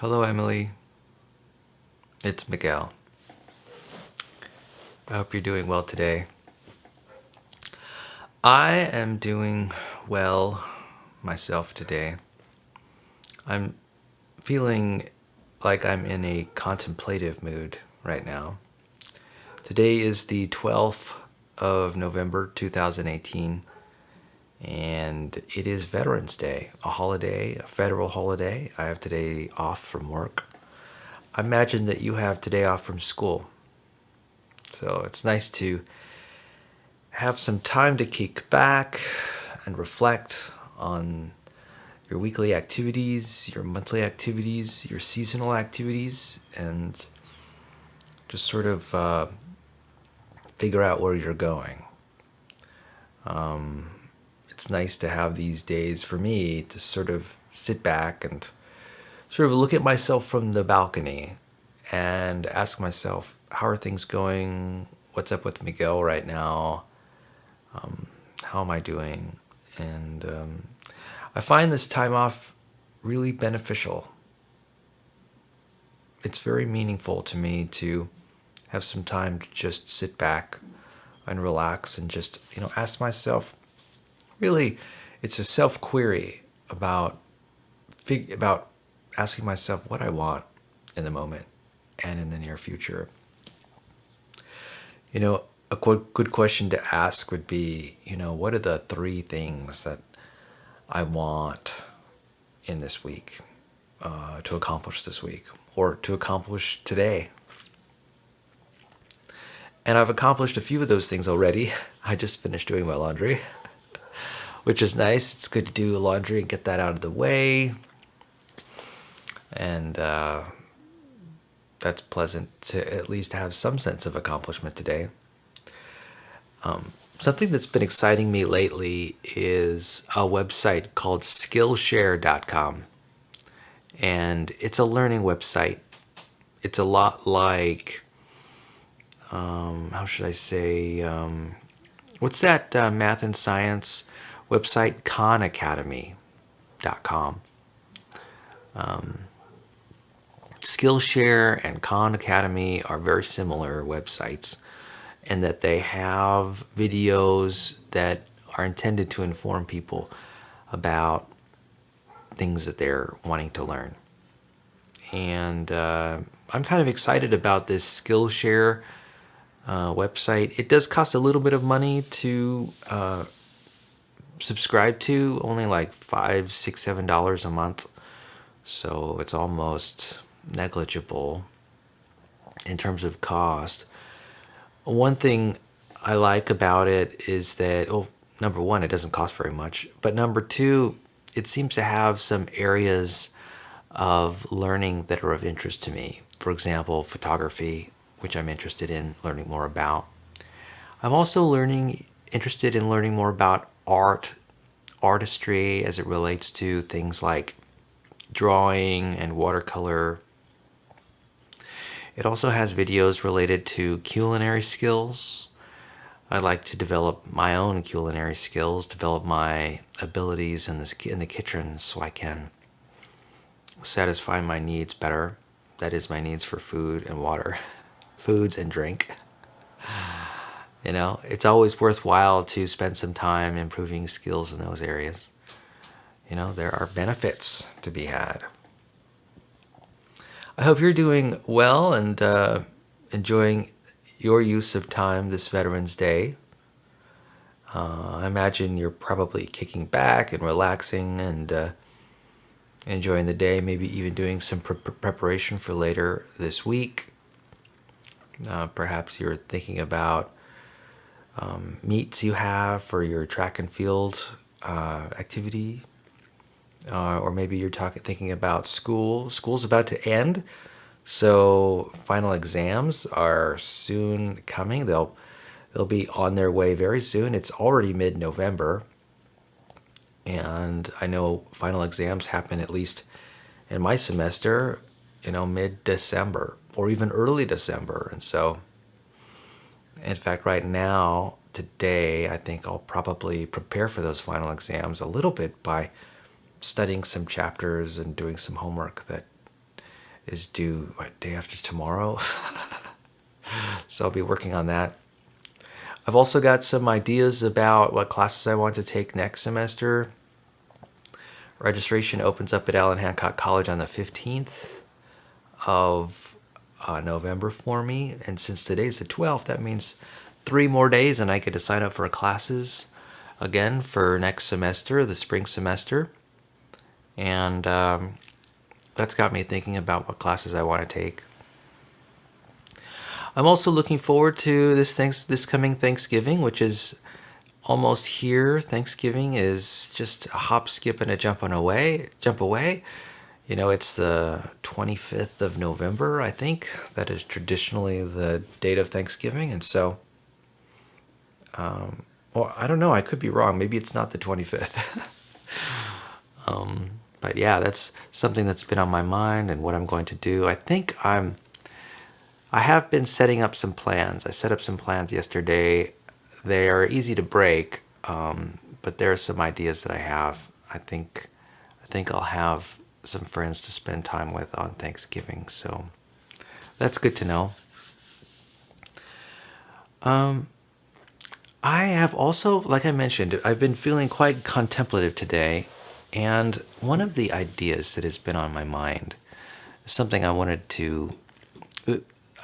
Hello, Emily. It's Miguel. I hope you're doing well today. I am doing well myself today. I'm feeling like I'm in a contemplative mood right now. Today is the 12th of November 2018, and it is Veterans Day, a holiday, a federal holiday. I have today off from work. I imagine that you have today off from school. So it's nice to have some time to kick back and reflect on your weekly activities, your monthly activities, your seasonal activities, and just sort of figure out where you're going. It's nice to have these days for me to sort of sit back and sort of look at myself from the balcony and ask myself, how are things going? What's up with Miguel right now? How am I doing? And I find this time off really beneficial. It's very meaningful to me to have some time to just sit back and relax and just, ask myself, really, it's a self-query about asking myself what I want in the moment and in the near future. A good question to ask would be, what are the three things that I want in this week to accomplish this week or to accomplish today? And I've accomplished a few of those things already. I just finished doing my laundry, which is nice. It's good to do laundry and get that out of the way. And that's pleasant to at least have some sense of accomplishment today. Something that's been exciting me lately is a website called Skillshare.com. And it's a learning website. It's a lot like, how should I say, what's that math and science website? KhanAcademy.com. Skillshare and Khan Academy are very similar websites in that they have videos that are intended to inform people about things that they're wanting to learn. And I'm kind of excited about this Skillshare website. It does cost a little bit of money to subscribe to, only like $5, $6, $7 a month. So it's almost negligible in terms of cost. One thing I like about it is that, number one, it doesn't cost very much. But number two, it seems to have some areas of learning that are of interest to me. For example, photography, which I'm interested in learning more about. I'm also interested in learning more about artistry as it relates to things like drawing and watercolor. It also has videos related to culinary skills. I like to develop my own culinary skills, develop my abilities in the kitchen so I can satisfy my needs better. That is, my needs for food and water, foods and drink. It's always worthwhile to spend some time improving skills in those areas. There are benefits to be had. I hope you're doing well and enjoying your use of time this Veterans Day. I imagine you're probably kicking back and relaxing and enjoying the day, maybe even doing some preparation for later this week. Perhaps you're thinking about meets you have for your track and field activity. Or maybe you're thinking about school. School's about to end, so final exams are soon coming. They'll be on their way very soon. It's already mid-November, and I know final exams happen, at least in my semester, mid-December or even early December. And so, in fact, right now, today, I think I'll probably prepare for those final exams a little bit by studying some chapters and doing some homework that is due, what, day after tomorrow? So I'll be working on that. I've also got some ideas about what classes I want to take next semester. Registration opens up at Allen Hancock College on the 15th of November for me. And since today's the 12th, that means 3 more days and I get to sign up for classes again for next semester, the spring semester. And that's got me thinking about what classes I want to take. I'm also looking forward to this coming Thanksgiving, which is almost here. Thanksgiving is just a hop, skip, and a jump away. You know, it's the 25th of November, I think. That is traditionally the date of Thanksgiving. And so, well, I don't know. I could be wrong. Maybe it's not the 25th. But yeah, that's something that's been on my mind and what I'm going to do. I have been setting up some plans. I set up some plans yesterday. They are easy to break, but there are some ideas that I have. I think I'll have some friends to spend time with on Thanksgiving, so that's good to know. I have also, like I mentioned, I've been feeling quite contemplative today, and one of the ideas that has been on my mind is something I wanted to,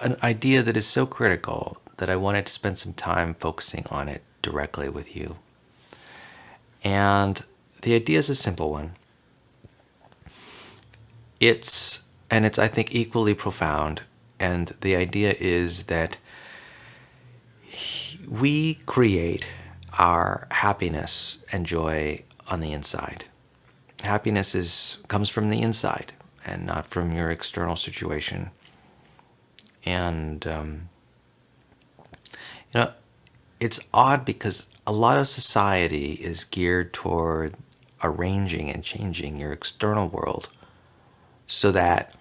an idea that is so critical that I wanted to spend some time focusing on it directly with you. And the idea is a simple one. It's I think equally profound, and the idea is that we create our happiness and joy on the inside. Happiness comes from the inside and not from your external situation. And you know, it's odd because a lot of society is geared toward arranging and changing your external world so that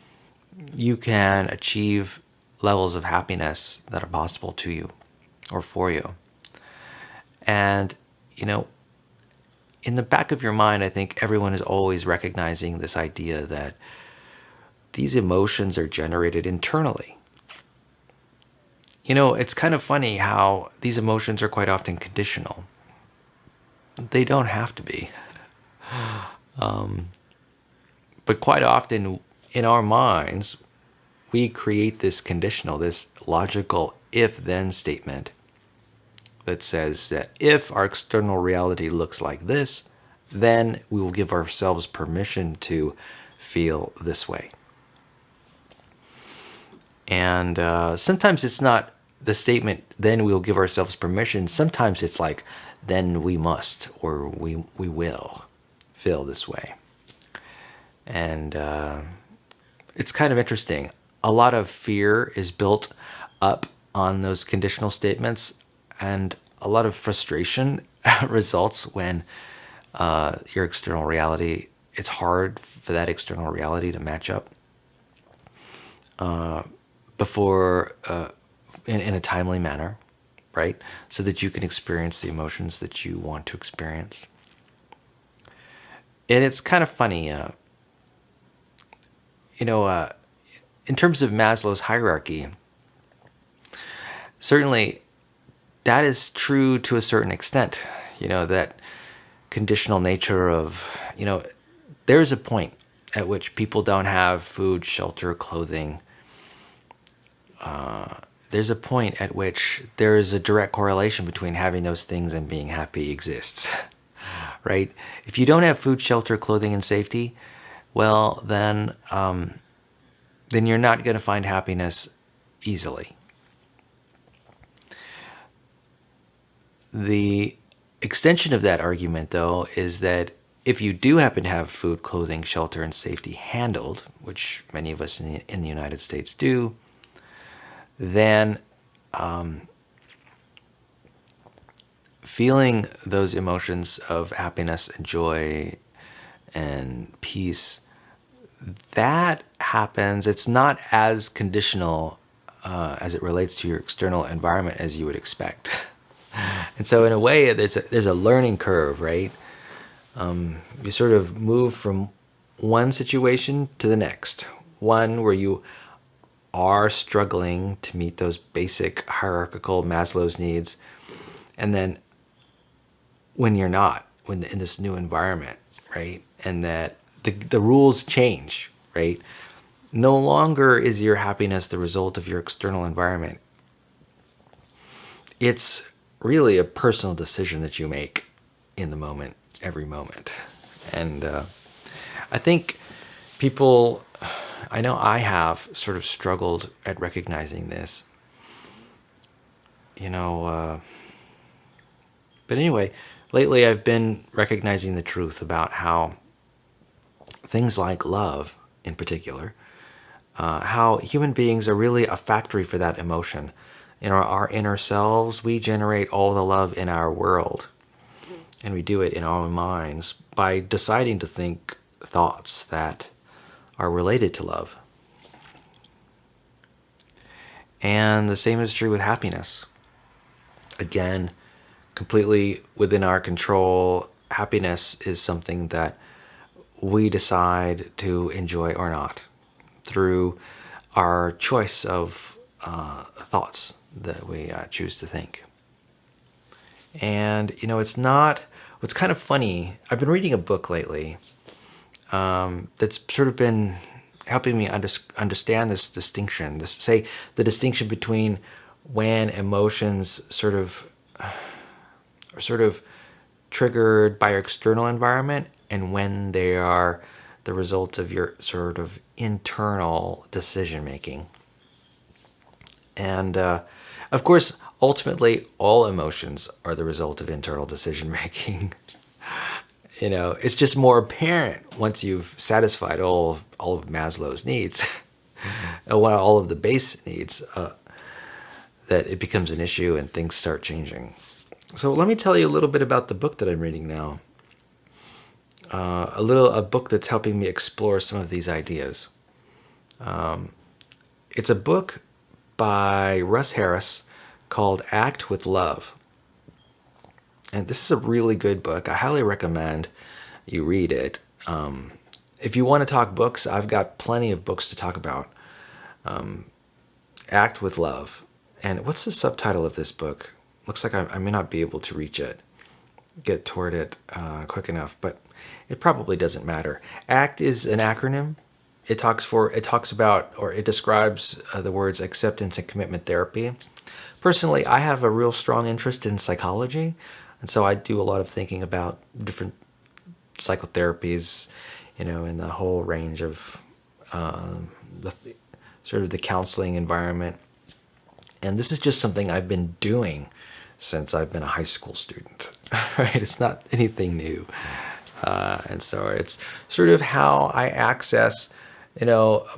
you can achieve levels of happiness that are possible to you or for you. And, you know, in the back of your mind, I think everyone is always recognizing this idea that these emotions are generated internally. You know, it's kind of funny how these emotions are quite often conditional. They don't have to be. But quite often in our minds, we create this conditional, this logical if-then statement that says that if our external reality looks like this, then we will give ourselves permission to feel this way. And sometimes it's not the statement, then we'll give ourselves permission. Sometimes it's like, then we must, or we will feel this way. And it's kind of interesting. A lot of fear is built up on those conditional statements, and a lot of frustration results when your external reality, it's hard for that external reality to match up before in a timely manner, right? So that you can experience the emotions that you want to experience. And it's kind of funny, in terms of Maslow's hierarchy, certainly that is true to a certain extent. You know, that conditional nature of, there's a point at which people don't have food, shelter, clothing. There's a point at which there is a direct correlation between having those things and being happy exists, right? If you don't have food, shelter, clothing, and safety, well, then you're not going to find happiness easily. The extension of that argument, though, is that if you do happen to have food, clothing, shelter, and safety handled, which many of us in the United States do, then feeling those emotions of happiness and joy and peace, that happens. It's not as conditional as it relates to your external environment as you would expect. And so in a way, there's a learning curve, right? You sort of move from one situation to the next, One where you are struggling to meet those basic hierarchical Maslow's needs, and then when you're not, when in this new environment, right? And that the rules change, right? No longer is your happiness the result of your external environment. It's really a personal decision that you make in the moment, every moment. And I think people, I know I have sort of struggled at recognizing this, you know, but anyway, lately I've been recognizing the truth about how things like love, in particular, how human beings are really a factory for that emotion. In our inner selves, we generate all the love in our world, and we do it in our own minds by deciding to think thoughts that are related to love. And the same is true with happiness. Again, completely within our control, happiness is something that we decide to enjoy or not through our choice of thoughts that we choose to think. And, it's not, what's kind of funny, I've been reading a book lately that's sort of been helping me understand this distinction, the distinction between when emotions are sort of triggered by your external environment and when they are the result of your sort of internal decision making. And of course, ultimately, all emotions are the result of internal decision making. It's just more apparent once you've satisfied all of Maslow's needs, all of the base needs, that it becomes an issue and things start changing. So let me tell you a little bit about the book that I'm reading now. A book that's helping me explore some of these ideas. It's a book by Russ Harris called Act with Love. And this is a really good book. I highly recommend you read it. If you want to talk books, I've got plenty of books to talk about. Act with Love. And what's the subtitle of this book? Looks like I may not be able to get toward it quick enough, but it probably doesn't matter. ACT is an acronym. It describes the words acceptance and commitment therapy. Personally, I have a real strong interest in psychology, and so I do a lot of thinking about different psychotherapies, in the whole range of the counseling environment. And this is just something I've been doing since I've been a high school student, right? It's not anything new. And so it's sort of how I access,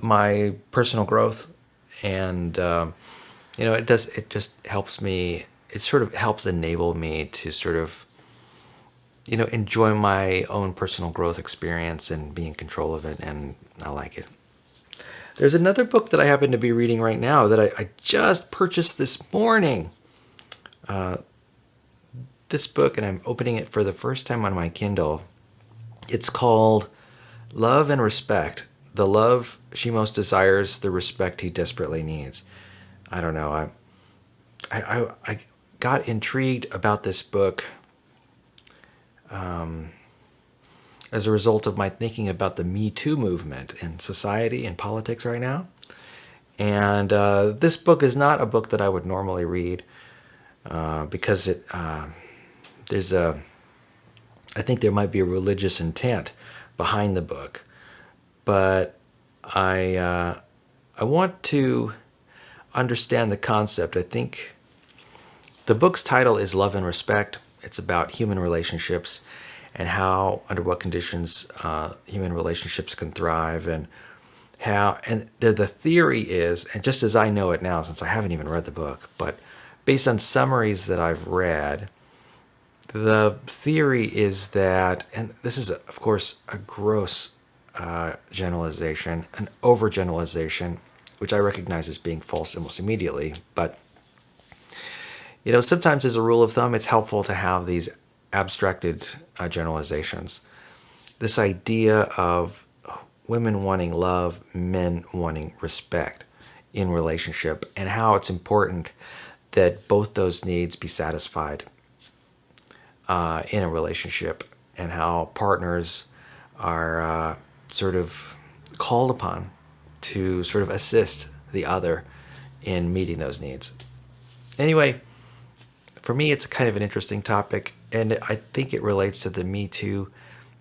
my personal growth. And, it just helps me, it sort of helps enable me to sort of, enjoy my own personal growth experience and be in control of it. And I like it. There's another book that I happen to be reading right now that I just purchased this morning. This book, and I'm opening it for the first time on my Kindle. It's called Love and Respect. The love she most desires, the respect he desperately needs. I don't know. I got intrigued about this book as a result of my thinking about the Me Too movement in society and politics right now. And this book is not a book that I would normally read because I think there might be a religious intent behind the book. But I want to understand the concept. I think the book's title is Love and Respect. It's about human relationships and under what conditions human relationships can thrive, and the theory is, and just as I know it now, since I haven't even read the book, but based on summaries that I've read, the theory is that, and this is, of course, a gross generalization, an overgeneralization, which I recognize as being false almost immediately. But, sometimes as a rule of thumb, it's helpful to have these abstracted generalizations. This idea of women wanting love, men wanting respect in relationship, and how it's important that both those needs be satisfied in a relationship, and how partners are sort of called upon to sort of assist the other in meeting those needs. Anyway, for me, it's kind of an interesting topic, and I think it relates to the Me Too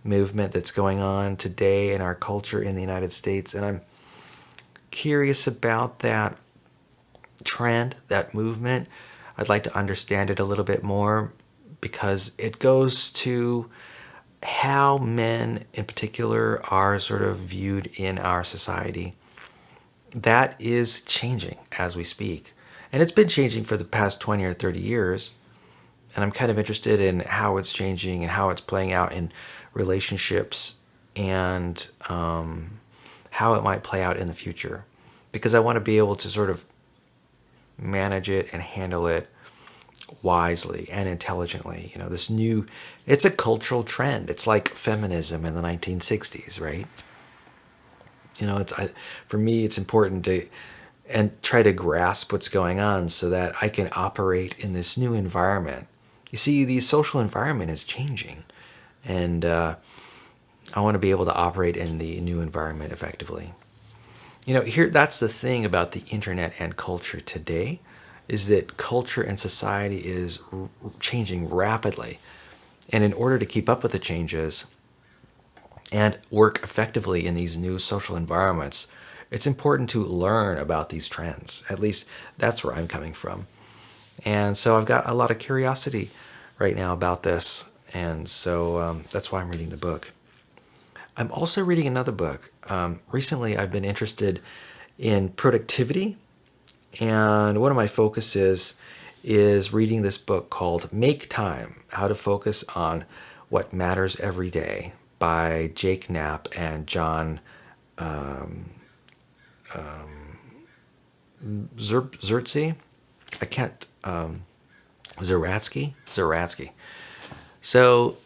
movement that's going on today in our culture in the United States. And I'm curious about that trend, that movement. I'd like to understand it a little bit more because it goes to how men in particular are sort of viewed in our society. That is changing as we speak. And it's been changing for the past 20 or 30 years. And I'm kind of interested in how it's changing and how it's playing out in relationships, and how it might play out in the future. Because I want to be able to sort of manage it and handle it wisely and intelligently. You know, it's a cultural trend. It's like feminism in the 1960s, right? You know, for me, it's important to and try to grasp what's going on so that I can operate in this new environment. You see, the social environment is changing, and I want to be able to operate in the new environment effectively. You know, that's the thing about the internet and culture today, is that culture and society is changing rapidly. And in order to keep up with the changes and work effectively in these new social environments, it's important to learn about these trends. At least that's where I'm coming from. And so I've got a lot of curiosity right now about this. And so that's why I'm reading the book. I'm also reading another book. Recently, I've been interested in productivity. And one of my focuses is reading this book called Make Time: How to Focus on What Matters Every Day by Jake Knapp and John Zeratsky. I can't, Zeratsky. So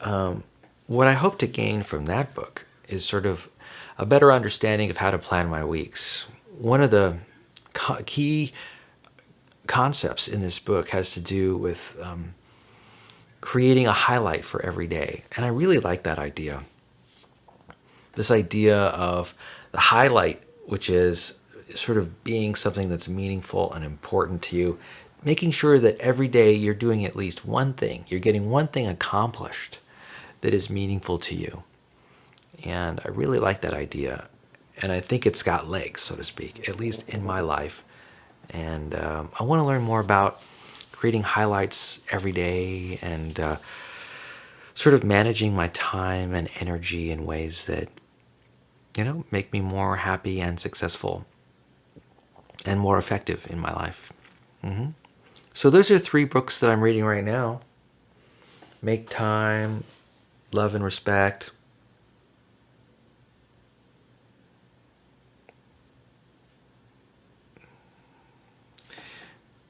what I hope to gain from that book is sort of a better understanding of how to plan my weeks. One of the key concepts in this book has to do with creating a highlight for every day. And I really like that idea. This idea of the highlight, which is sort of being something that's meaningful and important to you, making sure that every day you're doing at least one thing, you're getting one thing accomplished that is meaningful to you. And I really like that idea. And I think it's got legs, so to speak, at least in my life. And I want to learn more about creating highlights every day, and sort of managing my time and energy in ways that, make me more happy and successful and more effective in my life. So those are 3 books that I'm reading right now. Make Time, Love and Respect.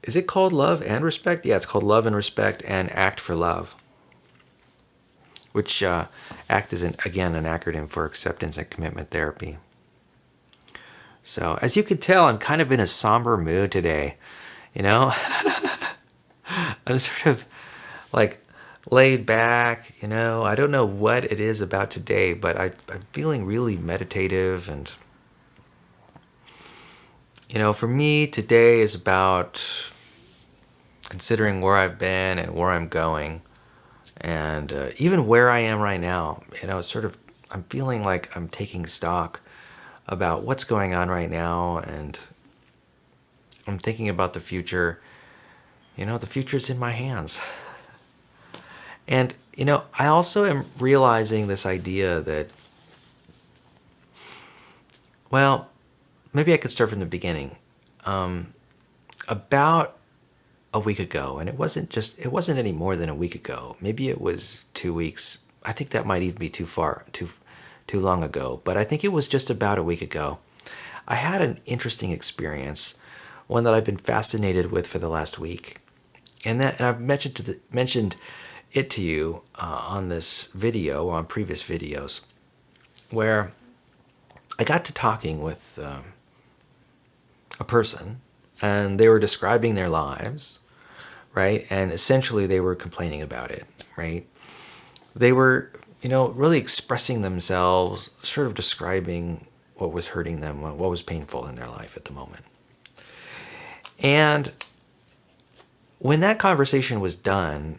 Is it called Love and Respect? Yeah, it's called Love and Respect and Act for Love, which ACT is, again, an acronym for Acceptance and Commitment Therapy. So as you can tell, I'm kind of in a somber mood today, I'm sort of like laid back, I don't know what it is about today, but I'm feeling really meditative. And, for me, today is about considering where I've been and where I'm going, and even where I am right now. I'm feeling like I'm taking stock about what's going on right now, and I'm thinking about the future. The future's in my hands. And, I also am realizing this idea that, well, maybe I could start from the beginning. About a week ago, and it wasn't any more than a week ago. Maybe it was 2 weeks. I think that might even be too long ago, but I think it was just about a week ago. I had an interesting experience, one that I've been fascinated with for the last week. And I've mentioned it to you on this video, or on previous videos, where I got to talking with a person, and they were describing their lives, right? And essentially, they were complaining about it, right? They were, really expressing themselves, sort of describing what was hurting them, what was painful in their life at the moment. And when that conversation was done,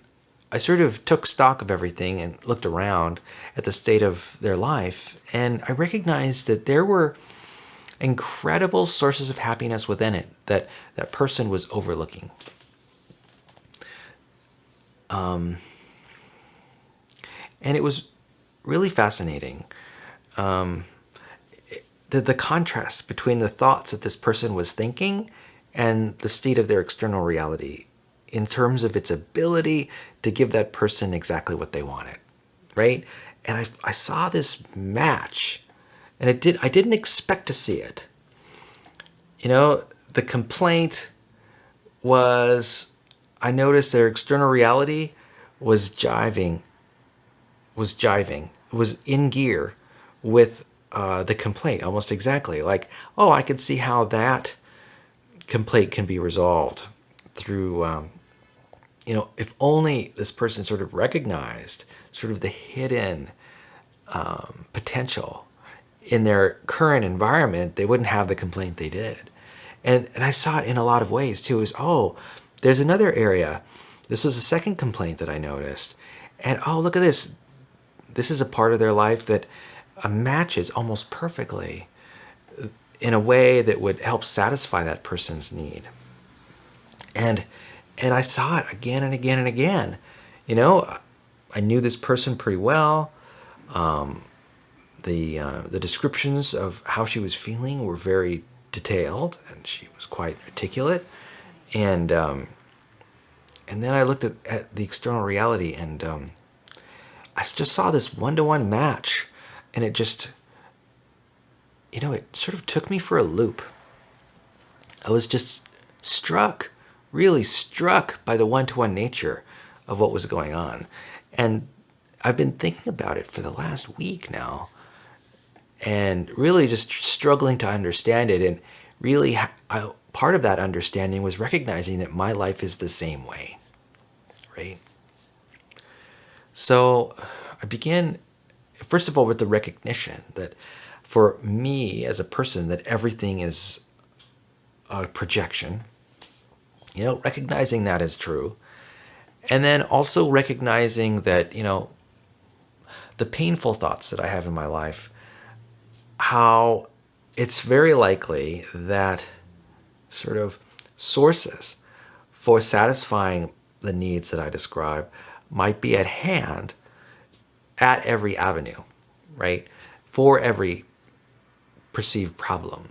I sort of took stock of everything and looked around at the state of their life, and I recognized that there were incredible sources of happiness within it that that person was overlooking. And it was really fascinating. The contrast between the thoughts that this person was thinking and the state of their external reality in terms of its ability to give that person exactly what they wanted, right? And I saw this match, and I didn't expect to see it. The complaint was, I noticed their external reality was jiving, was in gear with the complaint almost exactly. Like, oh, I could see how that complaint can be resolved through, if only this person sort of recognized sort of the hidden potential in their current environment, they wouldn't have the complaint they did. And I saw it in a lot of ways too. Is, oh, there's another area. This was the second complaint that I noticed. And oh, look at this. This is a part of their life that matches almost perfectly in a way that would help satisfy that person's need. And I saw it again and again and again. I knew this person pretty well. The descriptions of how she was feeling were very detailed, and she was quite articulate. And then I looked at the external reality, and I just saw this one-to-one match, and it just, it sort of took me for a loop. I was just really struck by the one-to-one nature of what was going on. And I've been thinking about it for the last week now, and really just struggling to understand it. And really, part of that understanding was recognizing that my life is the same way, right? So I began, first of all, with the recognition that for me as a person, that everything is a projection, recognizing that is true. And then also recognizing that, the painful thoughts that I have in my life, how it's very likely that sort of sources for satisfying the needs that I describe might be at hand at every avenue, right? For every perceived problem.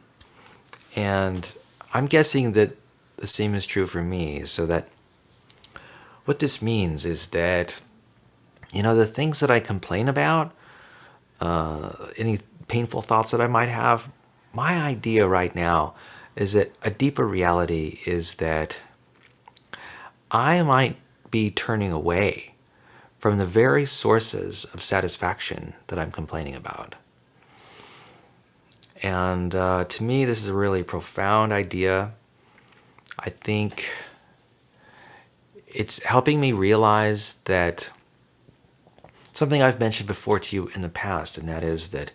And I'm guessing that the same is true for me, so that what this means is that, the things that I complain about, any painful thoughts that I might have, my idea right now is that a deeper reality is that I might be turning away from the very sources of satisfaction that I'm complaining about. And to me, this is a really profound idea. I think it's helping me realize that something I've mentioned before to you in the past, and that is that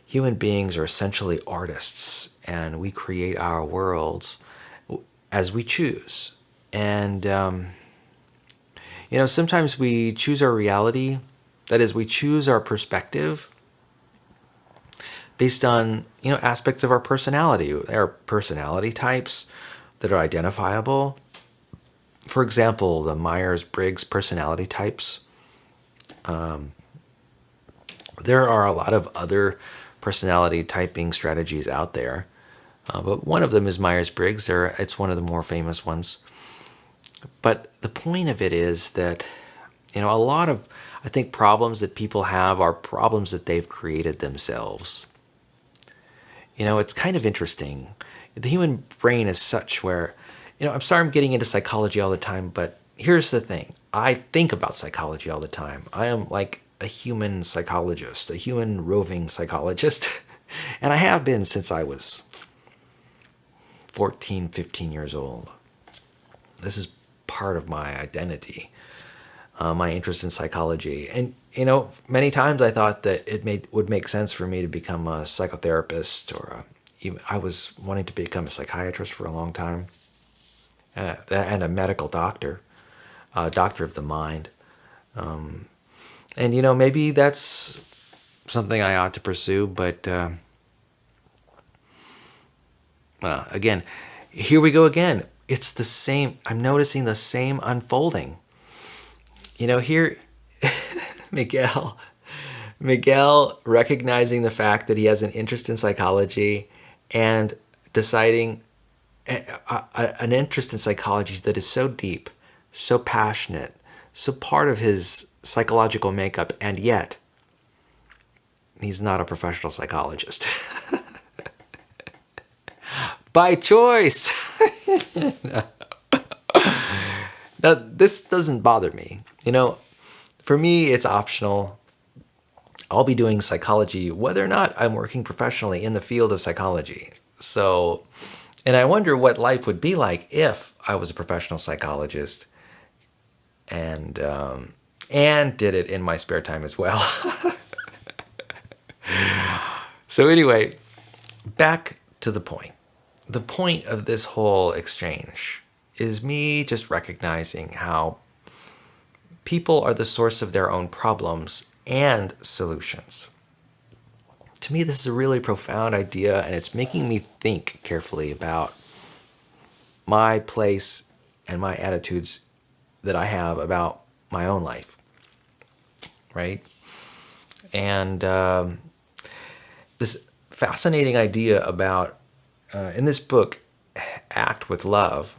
human beings are essentially artists, and we create our worlds as we choose. And, sometimes we choose our reality, that is, we choose our perspective based on, aspects of our personality types that are identifiable. For example, the Myers-Briggs personality types. There are a lot of other personality typing strategies out there, but one of them is Myers-Briggs. It's one of the more famous ones. But the point of it is that, a lot of, I think, problems that people have are problems that they've created themselves. It's kind of interesting. The human brain is such where, I'm sorry I'm getting into psychology all the time, but here's the thing. I think about psychology all the time. I am like a human psychologist, a human roving psychologist. And I have been since I was 14, 15 years old. This is part of my identity, my interest in psychology. And, many times I thought that would make sense for me to become a psychotherapist, or even I was wanting to become a psychiatrist for a long time, and a medical doctor, a doctor of the mind. And, maybe that's something I ought to pursue, but again, here we go again. It's the same. I'm noticing the same unfolding. Here, Miguel recognizing the fact that he has an interest in psychology and deciding an interest in psychology that is so deep, so passionate, so part of his psychological makeup, and yet he's not a professional psychologist. By choice. Now, this doesn't bother me. For me, it's optional. I'll be doing psychology whether or not I'm working professionally in the field of psychology. So, and I wonder what life would be like if I was a professional psychologist and did it in my spare time as well. So anyway, back to the point. The point of this whole exchange is me just recognizing how people are the source of their own problems and solutions. To me, this is a really profound idea, and it's making me think carefully about my place and my attitudes that I have about my own life, right? And this fascinating idea about, in this book, Act with Love,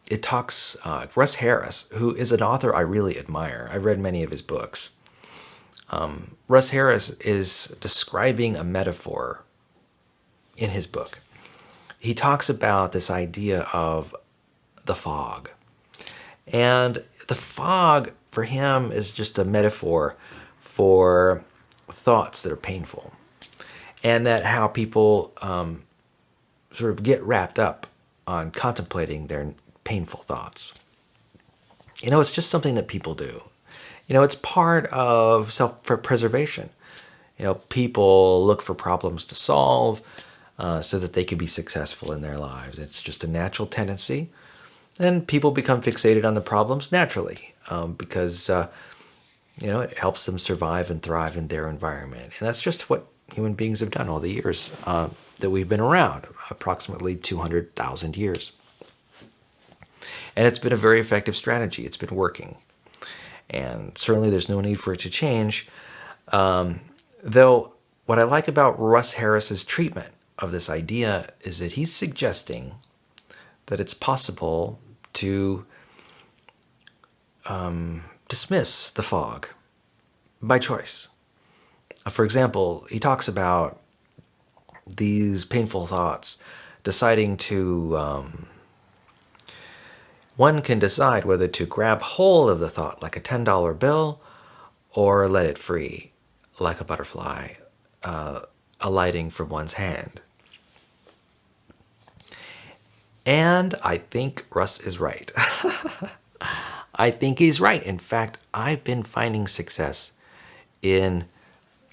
it talks, Russ Harris, who is an author I really admire. I've read many of his books. Russ Harris is describing a metaphor in his book. He talks about this idea of the fog. And the fog, for him, is just a metaphor for thoughts that are painful. And that how people sort of get wrapped up on contemplating their painful thoughts. It's just something that people do. It's part of self-preservation. People look for problems to solve so that they can be successful in their lives. It's just a natural tendency. And people become fixated on the problems naturally because, it helps them survive and thrive in their environment. And that's just what human beings have done all the years that we've been around, approximately 200,000 years. And it's been a very effective strategy. It's been working. And certainly there's no need for it to change. Though what I like about Russ Harris's treatment of this idea is that he's suggesting that it's possible to dismiss the fog by choice. For example, he talks about these painful thoughts, deciding to one can decide whether to grab hold of the thought like a $10 bill or let it free like a butterfly alighting from one's hand. And I think Russ is right. I think he's right. In fact, I've been finding success in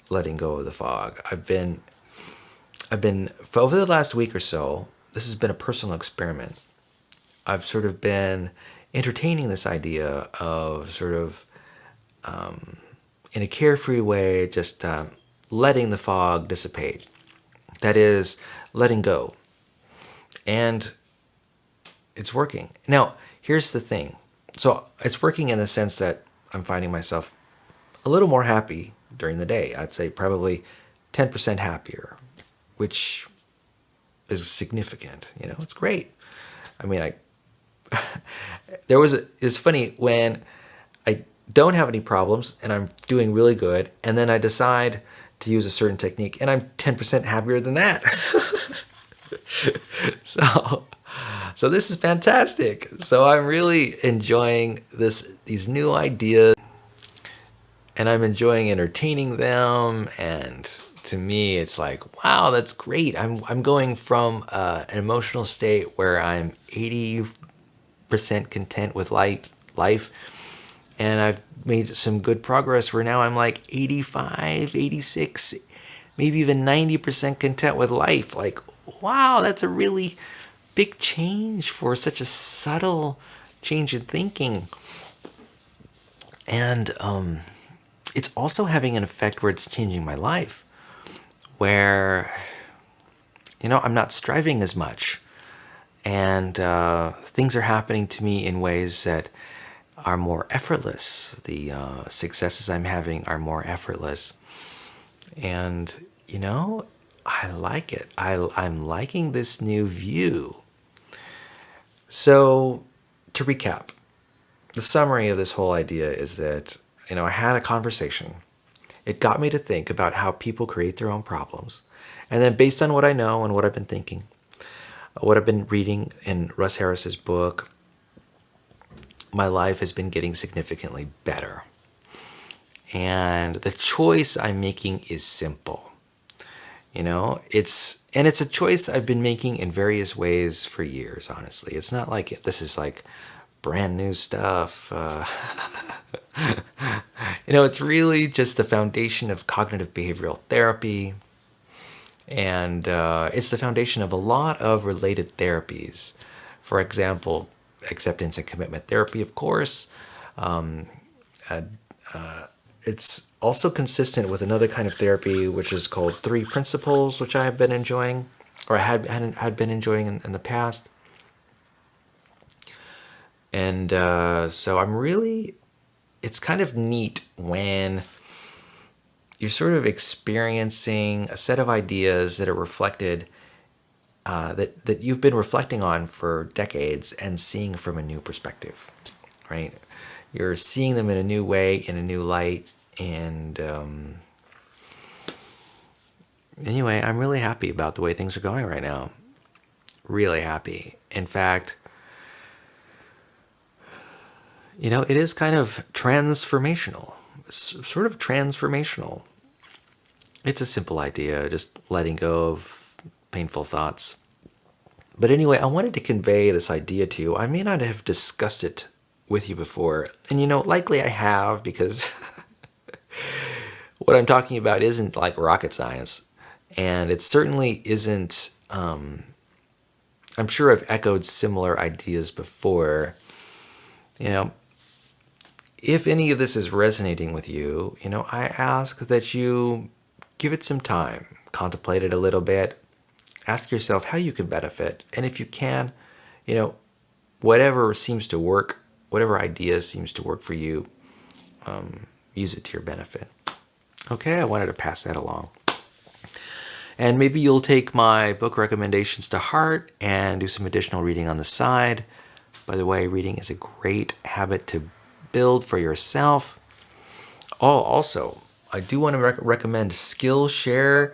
letting go of the fog. I've been, for over the last week or so, this has been a personal experiment. I've sort of been entertaining this idea of sort of, in a carefree way, just letting the fog dissipate. That is, letting go. And it's working. Now, here's the thing. So it's working in the sense that I'm finding myself a little more happy during the day. I'd say probably 10% happier, which is significant. It's great. I mean, it's funny when I don't have any problems and I'm doing really good, and then I decide to use a certain technique and I'm 10% happier than that. So this is fantastic. So I'm really enjoying these new ideas, and I'm enjoying entertaining them and to me, it's like, wow, that's great. I'm going from an emotional state where I'm 80% content with life, and I've made some good progress where now I'm like 85, 86, maybe even 90% content with life. Like, wow, that's a really big change for such a subtle change in thinking. And it's also having an effect where it's changing my life, where, I'm not striving as much. And things are happening to me in ways that are more effortless. The successes I'm having are more effortless. And, I like it. I'm liking this new view. So, to recap, the summary of this whole idea is that, I had a conversation. It got me to think about how people create their own problems. And then based on what I know and what I've been thinking, what I've been reading in Russ Harris's book, my life has been getting significantly better. And the choice I'm making is simple. It's a choice I've been making in various ways for years, honestly. It's not like this is like brand new stuff. It's really just the foundation of cognitive behavioral therapy. And it's the foundation of a lot of related therapies. For example, acceptance and commitment therapy, of course. It's also consistent with another kind of therapy, which is called Three Principles, which I have been enjoying, or had been enjoying in the past. And so it's kind of neat when you're sort of experiencing a set of ideas that are reflected, that you've been reflecting on for decades and seeing from a new perspective, right? You're seeing them in a new way, in a new light. And anyway, I'm really happy about the way things are going right now. Really happy. In fact, it is kind of transformational. It's sort of transformational. It's a simple idea, just letting go of painful thoughts. But anyway, I wanted to convey this idea to you. I may not have discussed it with you before. And likely I have, because what I'm talking about isn't like rocket science. And it certainly isn't, I'm sure I've echoed similar ideas before. If any of this is resonating with you, I ask that you give it some time, contemplate it a little bit, ask yourself how you can benefit. And if you can, whatever seems to work, whatever idea seems to work for you, use it to your benefit. Okay, I wanted to pass that along. And maybe you'll take my book recommendations to heart and do some additional reading on the side. By the way, reading is a great habit to build for yourself. Oh, also, I do want to recommend Skillshare.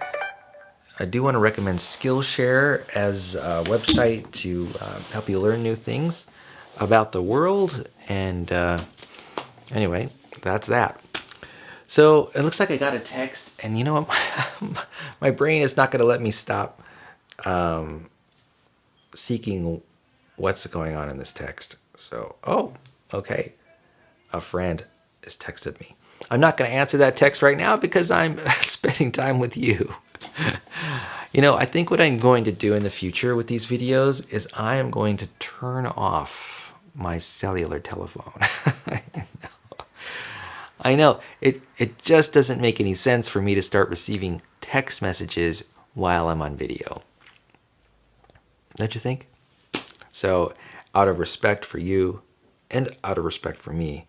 I do want to recommend Skillshare as a website to help you learn new things about the world. And anyway, that's that. So it looks like I got a text, and you know what? My brain is not going to let me stop seeking what's going on in this text. So, okay. A friend has texted me. I'm not going to answer that text right now because I'm spending time with you. I think what I'm going to do in the future with these videos is I am going to turn off my cellular telephone. I know. It just doesn't make any sense for me to start receiving text messages while I'm on video. Don't you think? So, out of respect for you and out of respect for me,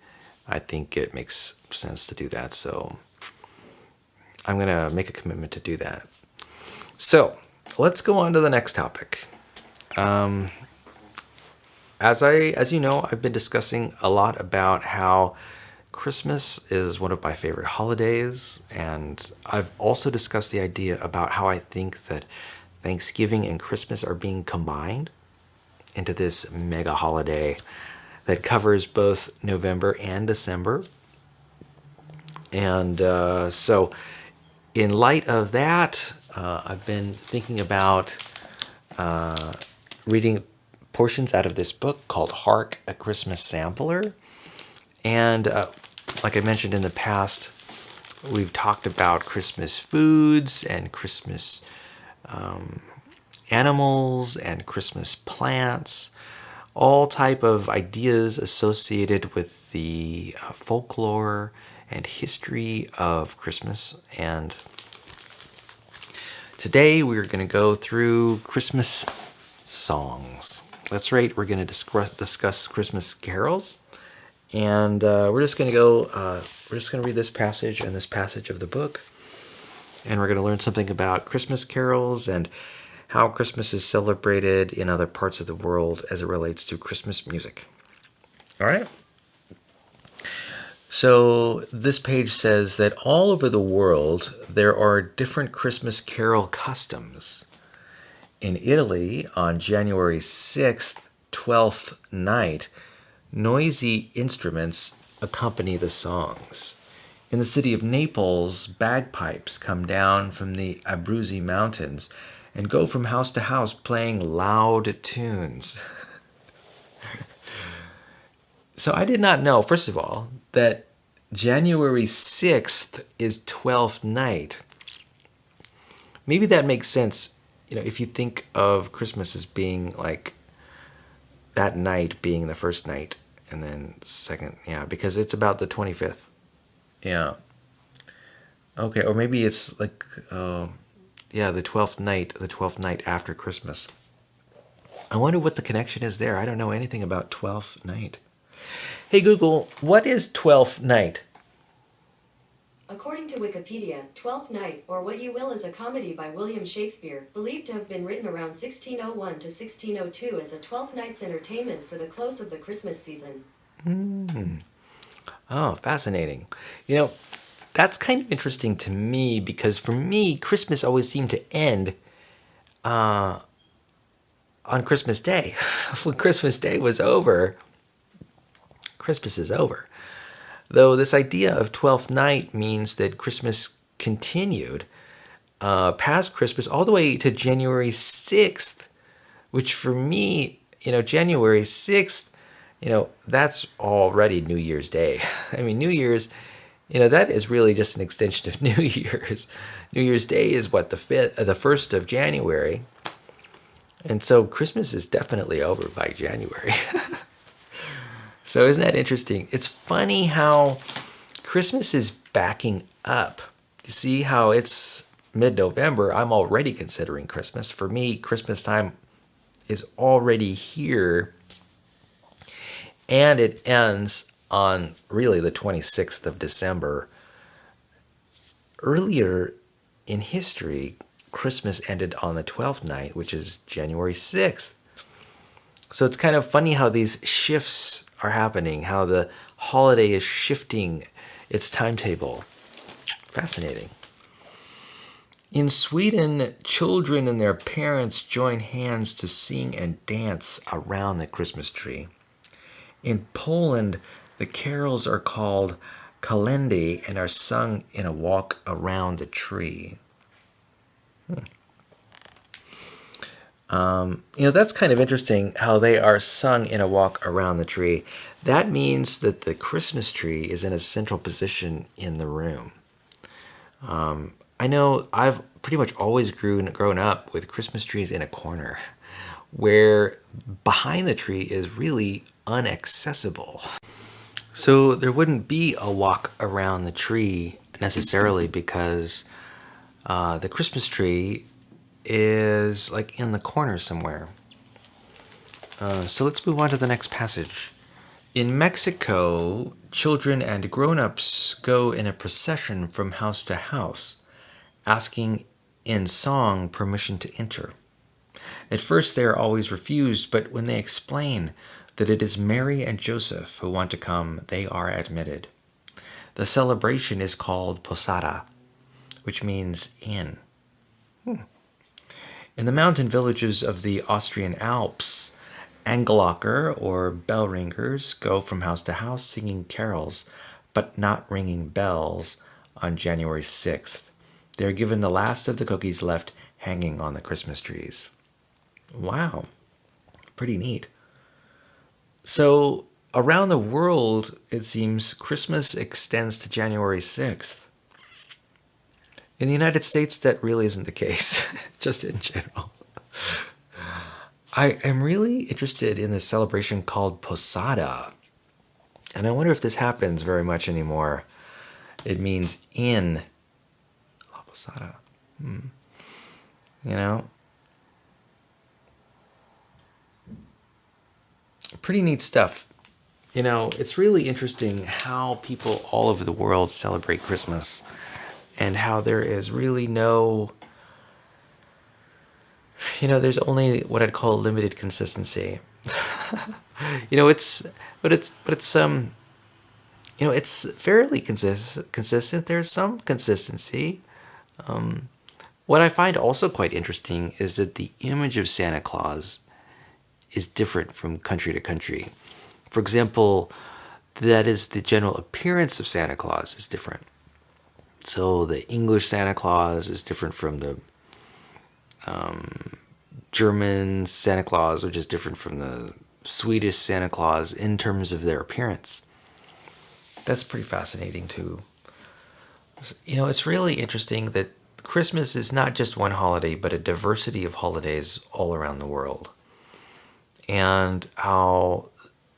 I think it makes sense to do that. So, I'm going to make a commitment to do that. So, let's go on to the next topic. As you know, I've been discussing a lot about how Christmas is one of my favorite holidays, and I've also discussed the idea about how I think that Thanksgiving and Christmas are being combined into this mega holiday that covers both November and December. And so in light of that, I've been thinking about reading portions out of this book called Hark, a Christmas Sampler. And like I mentioned in the past, we've talked about Christmas foods and Christmas animals and Christmas plants, all type of ideas associated with the folklore and history of Christmas. And today we're going to go through Christmas songs. That's right, we're going to discuss Christmas carols. And we're just going to read this passage and this passage of the book. And we're going to learn something about Christmas carols and how Christmas is celebrated in other parts of the world as it relates to Christmas music. All right. So this page says that all over the world, there are different Christmas carol customs. In Italy, on January 6th, 12th night, noisy instruments accompany the songs. In the city of Naples, bagpipes come down from the Abruzzi Mountains and go from house to house playing loud tunes. So I did not know, first of all, that January 6th is 12th night. Maybe that makes sense, if you think of Christmas as being like that night being the first night and then second, because it's about the 25th. Yeah. Okay, or maybe it's like, the 12th night after Christmas. I wonder what the connection is there. I don't know anything about 12th night. Hey Google, what is 12th night? According to Wikipedia, Twelfth Night, or What You Will, is a comedy by William Shakespeare, believed to have been written around 1601 to 1602 as a 12 night's entertainment for the close of the Christmas season. Oh, fascinating. That's kind of interesting to me because for me, Christmas always seemed to end on Christmas Day. When Christmas Day was over, Christmas is over. Though this idea of 12th night means that Christmas continued past Christmas all the way to January 6th, which for me, January 6th, that's already New Year's Day. I mean, New Year's, that is really just an extension of New Year's. New Year's Day is what, the 1st of January. And so Christmas is definitely over by January. So isn't that interesting? It's funny how Christmas is backing up. You see how it's mid-November. I'm already considering Christmas. For me, Christmas time is already here. And it ends on really the 26th of December. Earlier in history, Christmas ended on the 12th night, which is January 6th. So it's kind of funny how these shifts are happening, how the holiday is shifting its timetable. Fascinating. In Sweden, children and their parents join hands to sing and dance around the Christmas tree. In Poland, the carols are called Kalendy and are sung in a walk around the tree. That's kind of interesting how they are sung in a walk around the tree. That means that the Christmas tree is in a central position in the room. I know I've pretty much always grown up with Christmas trees in a corner where behind the tree is really inaccessible. So there wouldn't be a walk around the tree necessarily because the Christmas tree is like in the corner somewhere. So let's move on to the next passage. In Mexico, children and grown-ups go in a procession from house to house, asking in song permission to enter. At first they are always refused, but when they explain that it is Mary and Joseph who want to come, they are admitted. The celebration is called Posada, which means inn. In the mountain villages of the Austrian Alps, Angelacher or bell ringers go from house to house singing carols, but not ringing bells on January 6th. They're given the last of the cookies left hanging on the Christmas trees. Wow, pretty neat. So, around the world, it seems Christmas extends to January 6th. In the United States, that really isn't the case, just in general. I am really interested in this celebration called Posada. And I wonder if this happens very much anymore. It means in La Posada. You know? Pretty neat stuff. You know, it's really interesting how people all over the world celebrate Christmas and how there is really no, there's only what I'd call limited consistency. It's, it's fairly consistent. There's some consistency. What I find also quite interesting is that the image of Santa Claus is different from country to country. For example, that is the general appearance of Santa Claus is different. So the English Santa Claus is different from the German Santa Claus, which is different from the Swedish Santa Claus in terms of their appearance. That's pretty fascinating too. It's really interesting that Christmas is not just one holiday, but a diversity of holidays all around the world. And how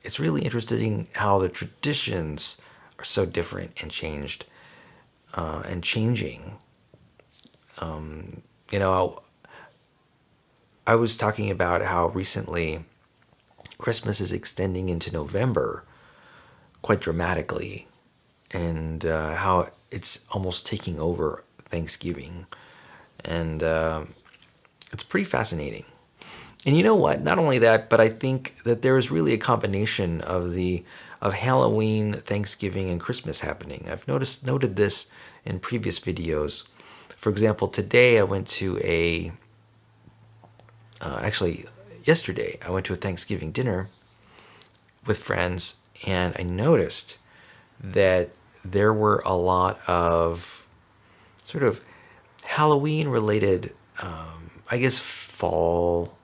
it's really interesting how the traditions are so different and changed and changing. I was talking about how recently Christmas is extending into November quite dramatically, and how it's almost taking over Thanksgiving. And it's pretty fascinating. And you know what? Not only that, but I think that there is really a combination of Halloween, Thanksgiving, and Christmas happening. I've noted this in previous videos. For example, today I went to yesterday I went to a Thanksgiving dinner with friends, and I noticed that there were a lot of sort of Halloween related, fall.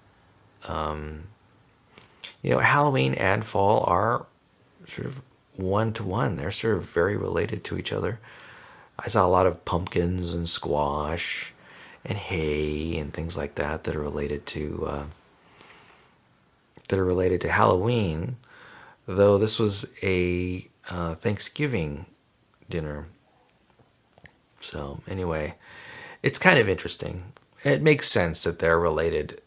Halloween and fall are sort of one to one. They're sort of very related to each other. I saw a lot of pumpkins and squash and hay and things like that that are related to Halloween. Though this was a Thanksgiving dinner. So anyway, it's kind of interesting. It makes sense that they're related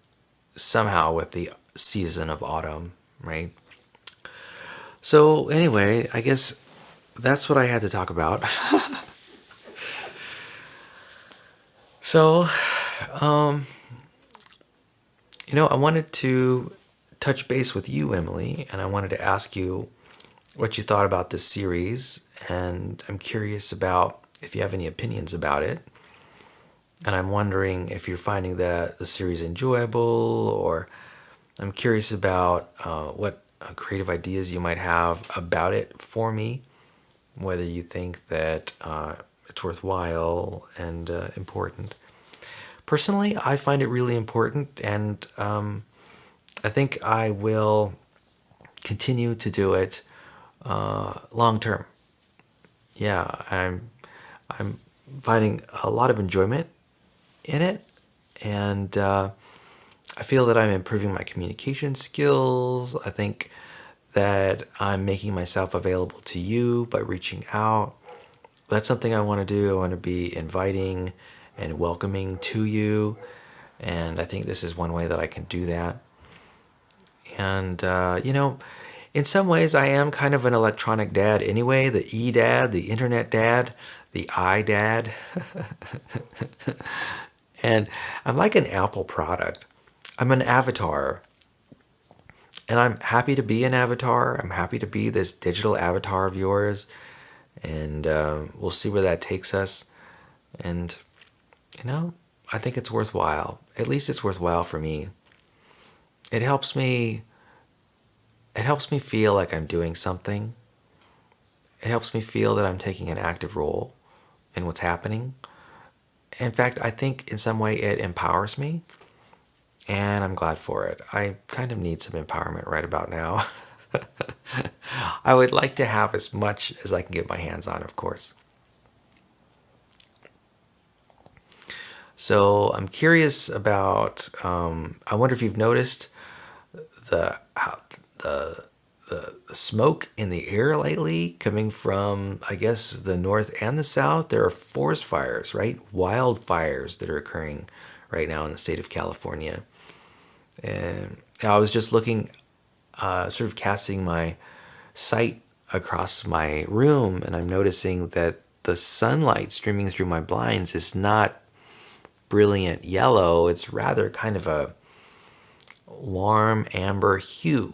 somehow with the season of autumn, right? So anyway, I guess that's what I had to talk about. So, I wanted to touch base with you, Emily, and I wanted to ask you what you thought about this series, and I'm curious about if you have any opinions about it. And I'm wondering if you're finding the series enjoyable, or I'm curious about what creative ideas you might have about it for me, whether you think that it's worthwhile and important. Personally, I find it really important, and I think I will continue to do it long term. Yeah, I'm finding a lot of enjoyment in it, and I feel that I'm improving my communication skills. I think that I'm making myself available to you by reaching out. That's something I want to do. I want to be inviting and welcoming to you, and I think this is one way that I can do that. And in some ways I am kind of an electronic dad anyway, the e-dad, the internet dad, the i-dad. And I'm like an Apple product. I'm an avatar. And I'm happy to be an avatar. I'm happy to be this digital avatar of yours. And we'll see where that takes us. And, I think it's worthwhile. At least it's worthwhile for me. It helps me feel like I'm doing something. It helps me feel that I'm taking an active role in what's happening. In fact, I think in some way it empowers me, and I'm glad for it. I kind of need some empowerment right about now. I would like to have as much as I can get my hands on, of course. So I'm curious about. I wonder if you've noticed the how, the the smoke in the air lately coming from, I guess, the north and the south. There are forest fires, right? Wildfires that are occurring right now in the state of California. And I was just looking, sort of casting my sight across my room, and I'm noticing that the sunlight streaming through my blinds is not brilliant yellow. It's rather kind of a warm amber hue.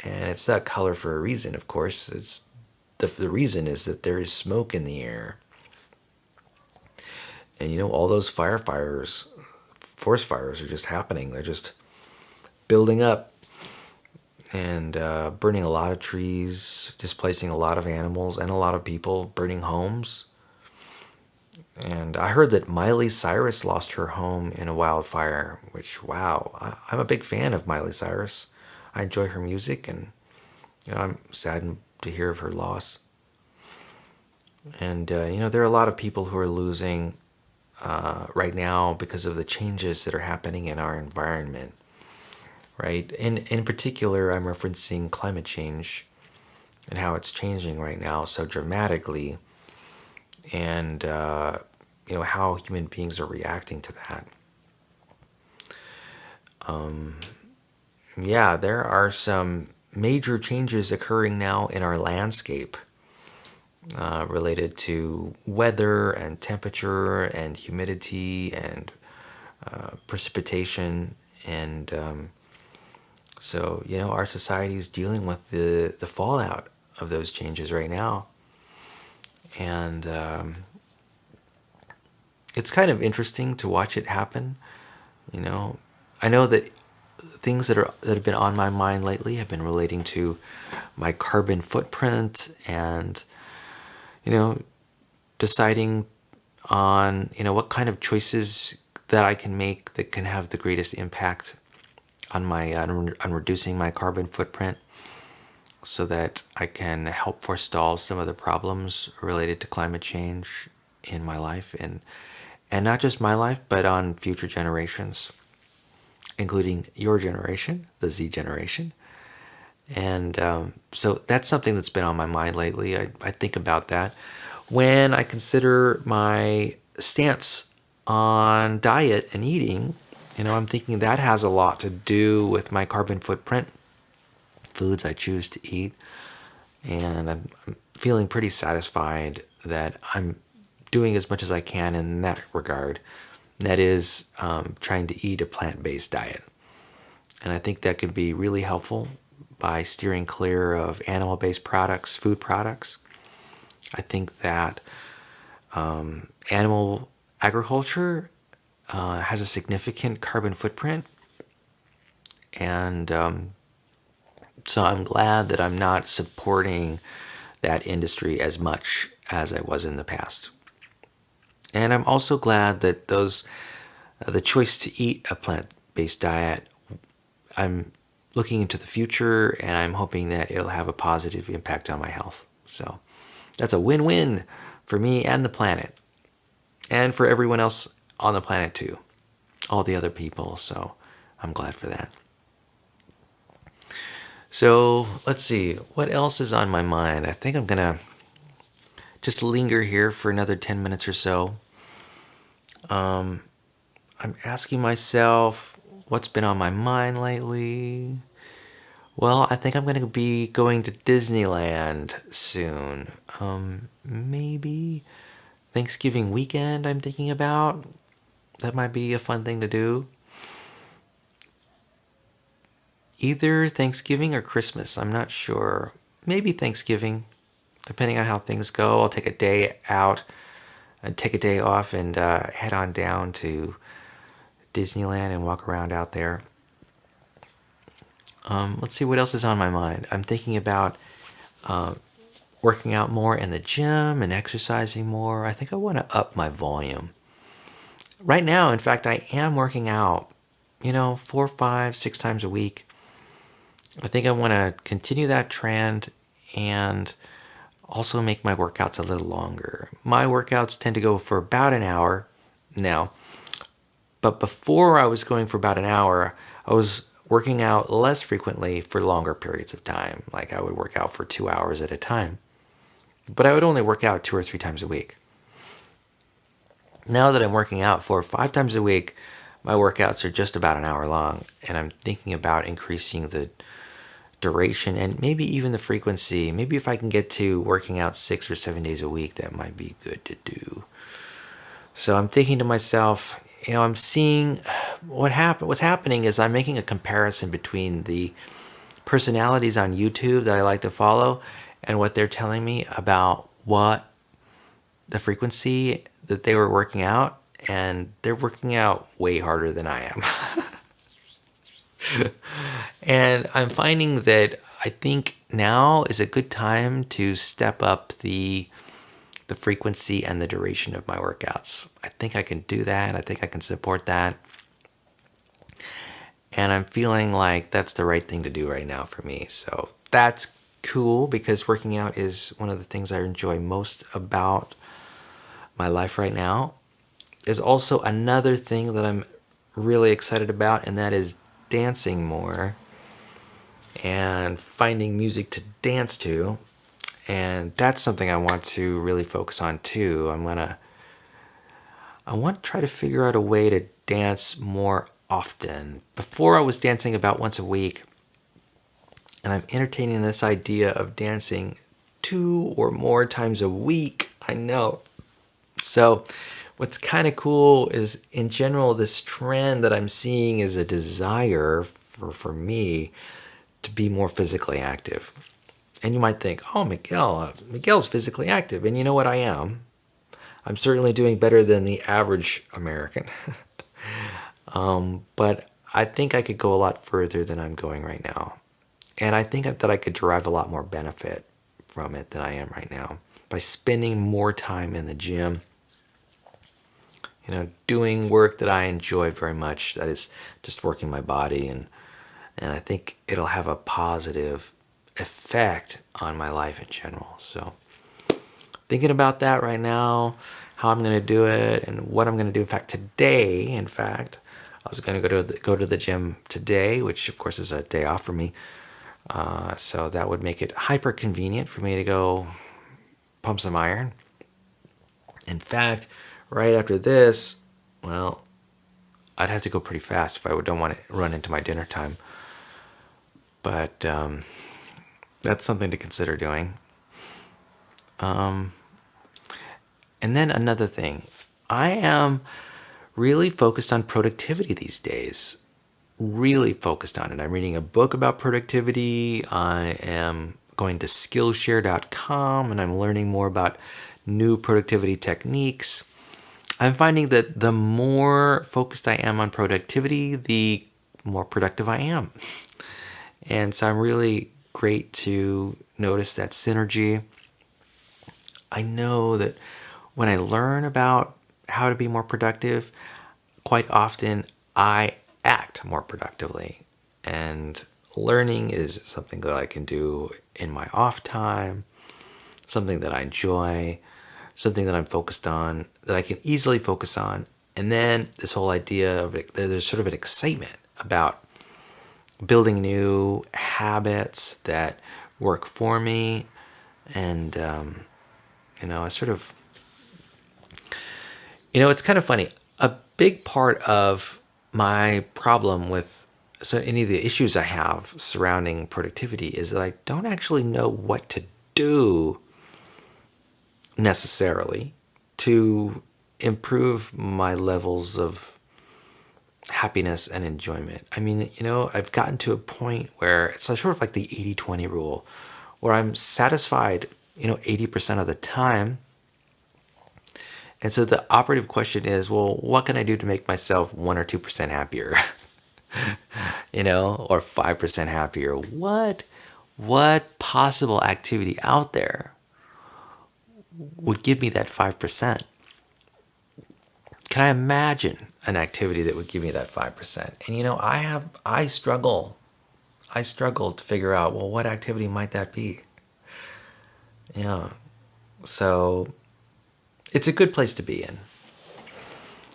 And it's that color for a reason, of course. It's the reason is that there is smoke in the air. And all those forest fires are just happening. They're just building up and burning a lot of trees, displacing a lot of animals and a lot of people, burning homes. And I heard that Miley Cyrus lost her home in a wildfire, which, wow, I'm a big fan of Miley Cyrus. I enjoy her music, and I'm saddened to hear of her loss. And, there are a lot of people who are losing right now because of the changes that are happening in our environment, right? In particular, I'm referencing climate change and how it's changing right now so dramatically, and how human beings are reacting to that. Yeah, there are some major changes occurring now in our landscape related to weather and temperature and humidity and precipitation. And so, our society is dealing with the fallout of those changes right now. And it's kind of interesting to watch it happen. I know that things that have been on my mind lately have been relating to my carbon footprint and deciding on what kind of choices that I can make that can have the greatest impact on reducing my carbon footprint, so that I can help forestall some of the problems related to climate change in my life, and not just my life, but on future generations, including your generation, the Z generation. And so that's something that's been on my mind lately. I think about that when I consider my stance on diet and eating. I'm thinking that has a lot to do with my carbon footprint, foods I choose to eat. And I'm feeling pretty satisfied that I'm doing as much as I can in that regard. That is trying to eat a plant-based diet. And I think that can be really helpful by steering clear of animal-based products, food products. I think that animal agriculture has a significant carbon footprint. And so I'm glad that I'm not supporting that industry as much as I was in the past. And I'm also glad that the choice to eat a plant-based diet, I'm looking into the future, and I'm hoping that it'll have a positive impact on my health. So that's a win-win for me and the planet, and for everyone else on the planet too, all the other people. So I'm glad for that. So let's see, what else is on my mind? I think I'm gonna just linger here for another 10 minutes or so. I'm asking myself what's been on my mind lately. Well, I think I'm going to be going to Disneyland soon. Maybe Thanksgiving weekend I'm thinking about. That might be a fun thing to do. Either Thanksgiving or Christmas, I'm not sure. Maybe Thanksgiving, depending on how things go. I'll take a day out and take a day off and head on down to Disneyland and walk around out there. Let's see what else is on my mind. I'm thinking about working out more in the gym and exercising more. I think I want to up my volume. right now, in fact, I am working out, 4, 5, 6 times a week. I think I want to continue that trend and also make my workouts a little longer. My workouts tend to go for about an hour now, but before I was going for about an hour, I was working out less frequently for longer periods of time. Like I would work out for 2 hours at a time, but I would only work out 2 or 3 times a week. Now that I'm working out 4 or 5 times a week, my workouts are just about an hour long, and I'm thinking about increasing the duration and maybe even the frequency. Maybe if I can get to working out 6 or 7 days a week, that might be good to do. So I'm thinking to myself, I'm seeing what's happening is I'm making a comparison between the personalities on YouTube that I like to follow and what they're telling me about what the frequency that they were working out, and they're working out way harder than I am. And I'm finding that I think now is a good time to step up the frequency and the duration of my workouts. I think I can do that. I think I can support that. And I'm feeling like that's the right thing to do right now for me. So that's cool because working out is one of the things I enjoy most about my life right now. There's also another thing that I'm really excited about, and that is dancing more and finding music to dance to. And that's something I want to really focus on too. I want to try to figure out a way to dance more often. Before I was dancing about once a week, and I'm entertaining this idea of dancing 2 or more times a week. I know. So what's kind of cool is, in general, this trend that I'm seeing is a desire for me to be more physically active. And you might think, oh, Miguel's physically active. And you know what? I am. I'm certainly doing better than the average American. But I think I could go a lot further than I'm going right now. And I think that I could derive a lot more benefit from it than I am right now by spending more time in the gym, doing work that I enjoy very much, that is just working my body. And I think it'll have a positive effect on my life in general. So thinking about that right now, how I'm going to do it and what I'm going to do. In fact, I was going to go to the gym today, which of course is a day off for me. So that would make it hyper convenient for me to go pump some iron. In fact, right after this, well, I'd have to go pretty fast if I don't want to run into my dinner time. But that's something to consider doing. And then another thing, I am really focused on productivity these days. Really focused on it. I'm reading a book about productivity. I am going to Skillshare.com and I'm learning more about new productivity techniques. I'm finding that the more focused I am on productivity, the more productive I am. And so I'm really great to notice that synergy. I know that when I learn about how to be more productive, quite often I act more productively. And learning is something that I can do in my off time, something that I enjoy, something that I'm focused on, that I can easily focus on. And then this whole idea of it, there's sort of an excitement about building new habits that work for me. And, I sort of, it's kind of funny. A big part of my problem with any of the issues I have surrounding productivity is that I don't actually know what to do necessarily to improve my levels of happiness and enjoyment. I mean, I've gotten to a point where it's sort of like the 80-20 rule, where I'm satisfied, 80% of the time. And so the operative question is, well, what can I do to make myself 1 or 2% happier? Or 5% happier? What possible activity out there would give me that 5%? can I imagine an activity that would give me that 5%? And I struggle. I struggle to figure out, well, what activity might that be? Yeah. So it's a good place to be in.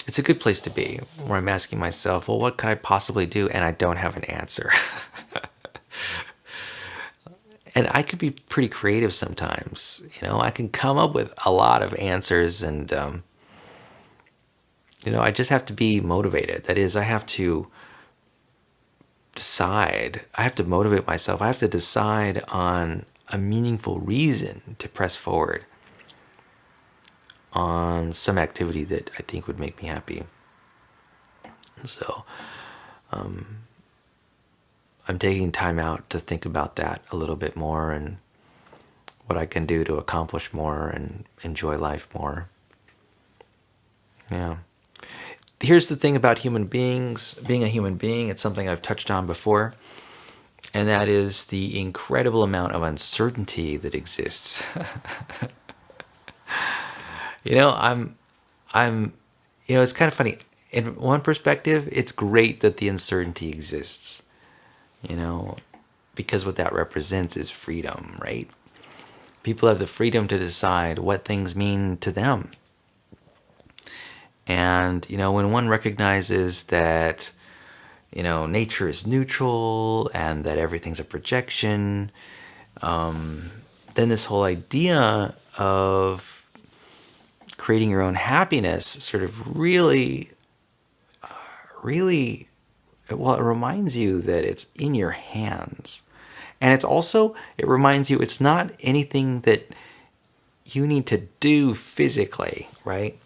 It's a good place to be where I'm asking myself, well, what could I possibly do? And I don't have an answer. And I could be pretty creative sometimes. I can come up with a lot of answers, and I just have to be motivated. That is, I have to decide. I have to motivate myself. I have to decide on a meaningful reason to press forward on some activity that I think would make me happy. So I'm taking time out to think about that a little bit more, and what I can do to accomplish more and enjoy life more. Yeah. Here's the thing about human beings, being a human being, it's something I've touched on before, and that is the incredible amount of uncertainty that exists. I'm, it's kind of funny. In one perspective, it's great that the uncertainty exists, because what that represents is freedom, right? People have the freedom to decide what things mean to them. And, when one recognizes that, nature is neutral and that everything's a projection, then this whole idea of creating your own happiness sort of really, it reminds you that it's in your hands. And it reminds you it's not anything that you need to do physically, right?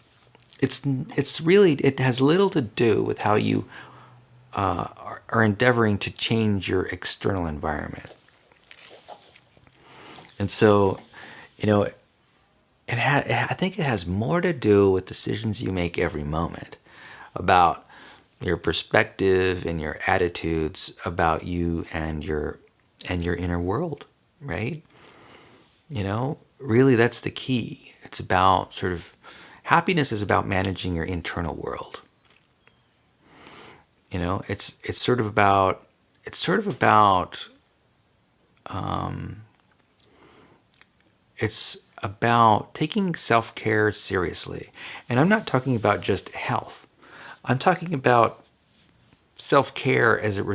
It's really, it has little to do with how you are endeavoring to change your external environment. And so, I think it has more to do with decisions you make every moment, about your perspective and your attitudes about you and your inner world, right? Really that's the key. It's about happiness is about managing your internal world. It's sort of about taking self-care seriously. And I'm not talking about just health. I'm talking about self-care as it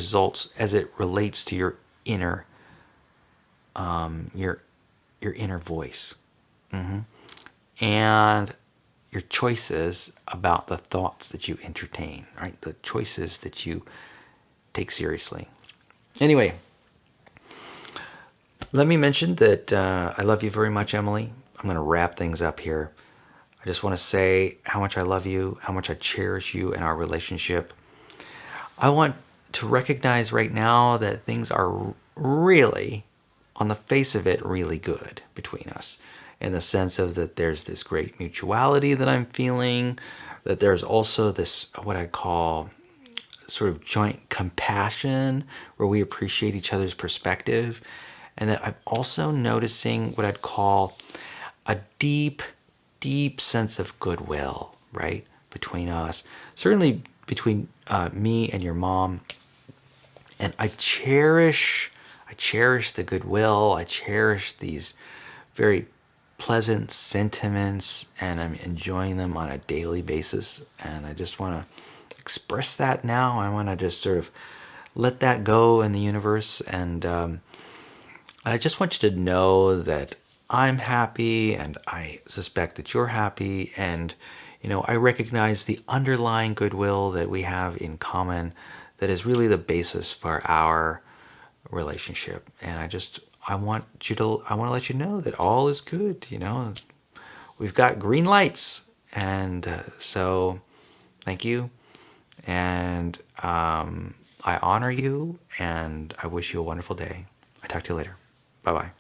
relates to your inner your inner voice. And your choices about the thoughts that you entertain, right? The choices that you take seriously. Anyway, let me mention that I love you very much, Emily. I'm going to wrap things up here. I just want to say how much I love you, how much I cherish you and our relationship. I want to recognize right now that things are really, on the face of it, really good between us, in the sense of that there's this great mutuality that I'm feeling, that there's also this, what I'd call sort of joint compassion, where we appreciate each other's perspective, and that I'm also noticing what I'd call a deep, deep sense of goodwill, right, between us, certainly between me and your mom. And I cherish the goodwill. I cherish these very pleasant sentiments, and I'm enjoying them on a daily basis. And I just want to express that now. I want to just sort of let that go in the universe. And I just want you to know that I'm happy, and I suspect that you're happy. And, I recognize the underlying goodwill that we have in common that is really the basis for our relationship. And I want to let you know that all is good. We've got green lights, and so thank you, and I honor you, and I wish you a wonderful day. I talk to you later. Bye bye.